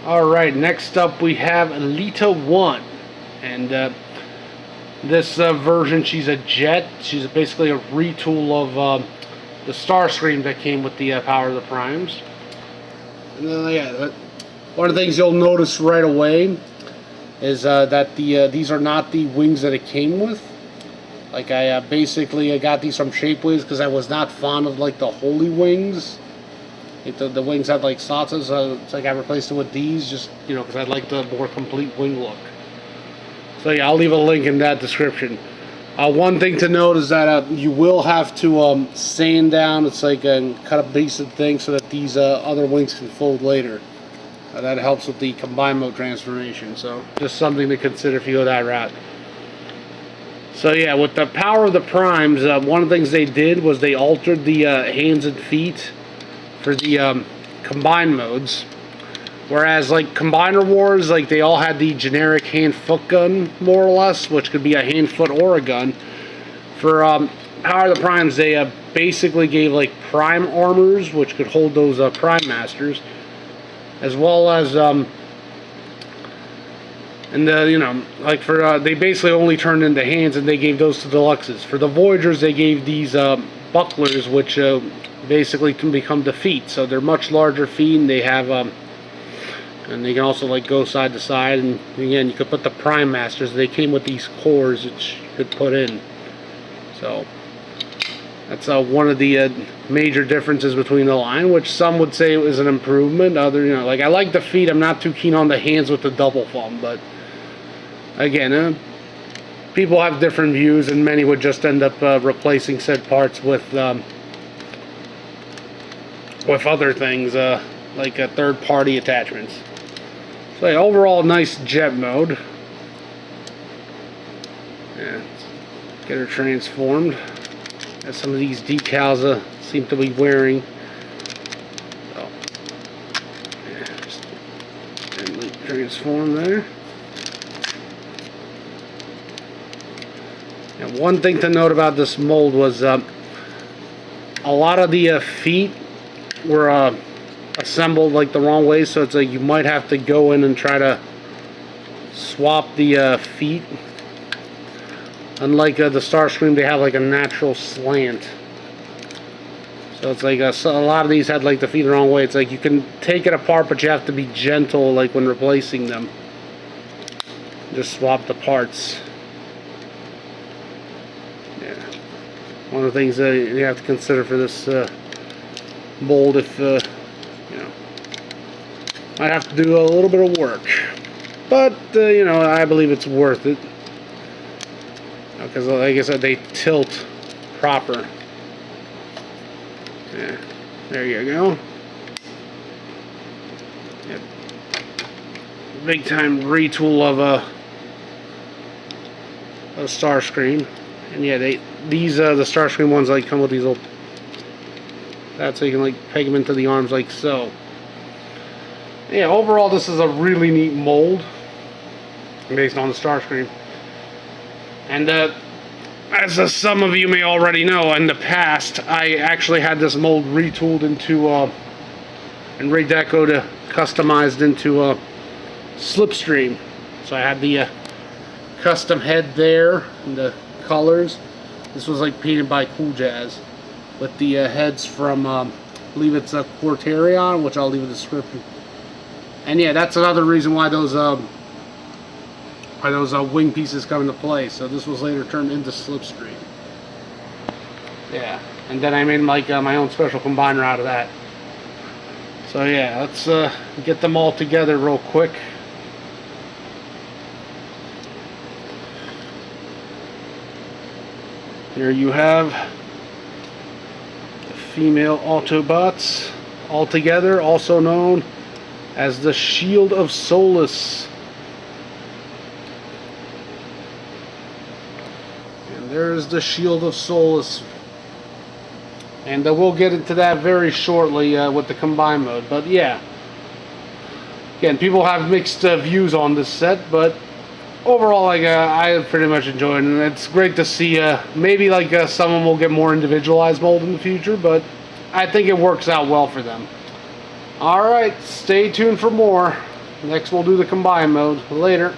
Alright, next up we have Elita 1. And this version, she's a jet. She's basically a retool of the Starscream that came with the Power of the Primes. And then, one of the things you'll notice right away is that these are not the wings that it came with. Like, I got these from Shapeways because I was not fond of, like, the Holy Wings. The wings had, like, slots, so it's like I replaced it with these, just, you know, because I like the more complete wing look. So, yeah, I'll leave a link in that description. One thing to note is that you will have to sand down, it's like, cut a basic thing so that these other wings can fold later. That helps with the combined mode transformation, so just something to consider if you go that route. So yeah, with the Power of the Primes, one of the things they did was they altered the hands and feet for the combined modes. Whereas like Combiner Wars, like they all had the generic hand-foot gun, more or less, which could be a hand-foot or a gun. For Power of the Primes, they basically gave like Prime armors, which could hold those Prime Masters, as well as you know, like for they basically only turned into hands, and they gave those to Deluxes. For the Voyagers, they gave these bucklers, which basically can become the feet. So they're much larger feet, and they have and they can also like go side to side. And again, you could put the Prime Masters. They came with these cores that you could put in. So that's one of the major differences between the line, which some would say is an improvement. Other, you know, like I like the feet. I'm not too keen on the hands with the double thumb, but again, people have different views, and many would just end up replacing said parts with other things, like third-party attachments. So yeah, overall, nice jet mode. Yeah, let's get her transformed. As some of these decals seem to be wearing. So, yeah, just transform there. And one thing to note about this mold was a lot of the feet were assembled like the wrong way, so it's like you might have to go in and try to swap the feet. Unlike the Starscream, they have like a natural slant. So it's like a lot of these had like the feet the wrong way. It's like you can take it apart, but you have to be gentle like when replacing them. Just swap the parts. Yeah. One of the things that you have to consider for this mold, if you know, might have to do a little bit of work. But you know, I believe it's worth it. Because, like I said, they tilt proper. Yeah, there you go. Yep. Big time retool of a Starscream. And yeah, these the Starscream ones like come with these little, that's so you can like peg them into the arms like so. Yeah, overall this is a really neat mold based on the Starscream. And as some of you may already know, in the past, I actually had this mold retooled into, and redecoed, customized into Slipstream. So I had the custom head there, and the colors. This was like painted by Cool Jazz, with the heads from, I believe it's a Quarterion, which I'll leave a description. And yeah, that's another reason why those wing pieces come into play. So this was later turned into Slipstream. Yeah, and then I made like my own special combiner out of that. So yeah, let's get them all together real quick. Here you have the female Autobots all together, also known as the Shield of Solus. There's the Shield of Solus. And we'll get into that very shortly with the combined mode. But yeah, again, people have mixed views on this set, but overall, like I pretty much enjoyed it. And it's great to see maybe like some of them will get more individualized mold in the future, but I think it works out well for them. Alright, stay tuned for more. Next we'll do the combine mode. Later.